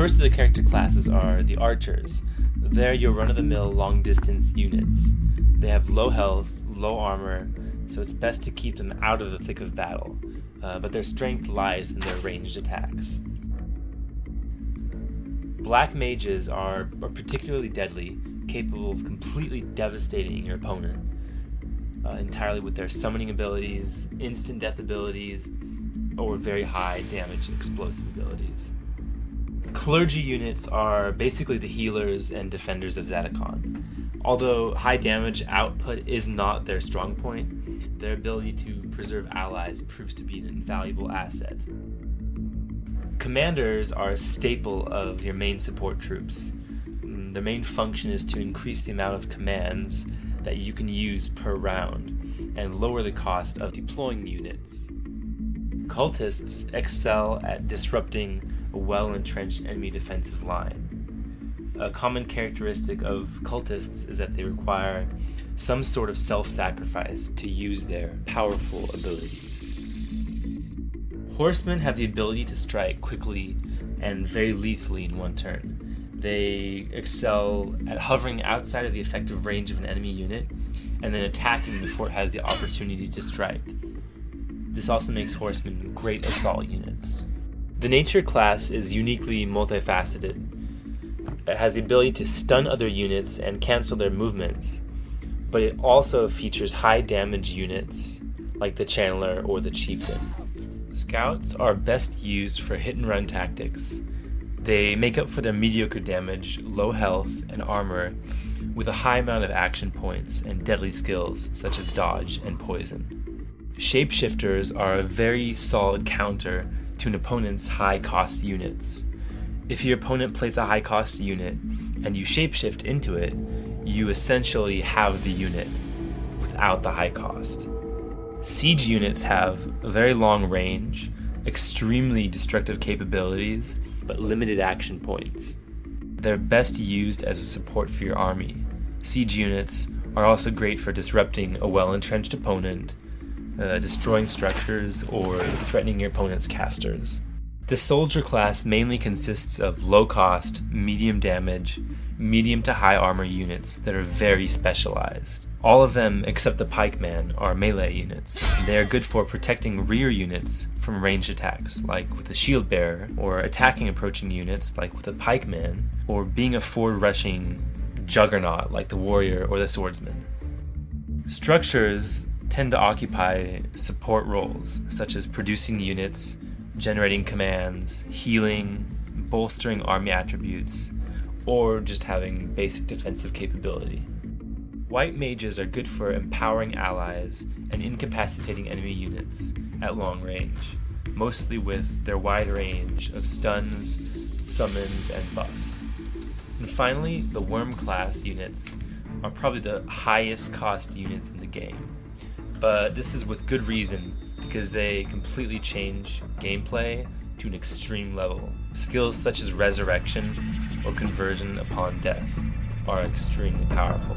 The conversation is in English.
first of the character classes are the archers. They're your run-of-the-mill long-distance units. They have low health, low armor, so it's best to keep them out of the thick of battle, but their strength lies in their ranged attacks. Black mages are particularly deadly, capable of completely devastating your opponent, entirely with their summoning abilities, instant death abilities, or very high damage explosive abilities. Clergy units are basically the healers and defenders of Zatikon. Although high damage output is not their strong point, their ability to preserve allies proves to be an invaluable asset. Commanders are a staple of your main support troops. Their main function is to increase the amount of commands that you can use per round and lower the cost of deploying units. Cultists excel at disrupting a well-entrenched enemy defensive line. A common characteristic of cultists is that they require some sort of self-sacrifice to use their powerful abilities. Horsemen have the ability to strike quickly and very lethally in one turn. They excel at hovering outside of the effective range of an enemy unit and then attacking before it has the opportunity to strike. This also makes horsemen great assault units. The nature class is uniquely multifaceted. It has the ability to stun other units and cancel their movements, but it also features high damage units like the Channeler or the Chieftain. Scouts are best used for hit and run tactics. They make up for their mediocre damage, low health, and armor with a high amount of action points and deadly skills such as dodge and poison. Shapeshifters are a very solid counter to an opponent's high-cost units. If your opponent plays a high-cost unit and you shapeshift into it, you essentially have the unit without the high cost. Siege units have a very long range, extremely destructive capabilities, but limited action points. They're best used as a support for your army. Siege units are also great for disrupting a well-entrenched opponent, destroying structures, or threatening your opponent's casters. The soldier class mainly consists of low-cost, medium damage, medium to high armor units that are very specialized. All of them, except the pikeman, are melee units. They are good for protecting rear units from ranged attacks, like with a shield bearer, or attacking approaching units, like with a pikeman, or being a forward-rushing juggernaut, like the warrior or the swordsman. Structures tend to occupy support roles, such as producing units, generating commands, healing, bolstering army attributes, or just having basic defensive capability. White mages are good for empowering allies and incapacitating enemy units at long range, mostly with their wide range of stuns, summons, and buffs. And finally, the worm class units are probably the highest cost units in the game, but this is with good reason because they completely change gameplay to an extreme level. Skills such as resurrection or conversion upon death are extremely powerful.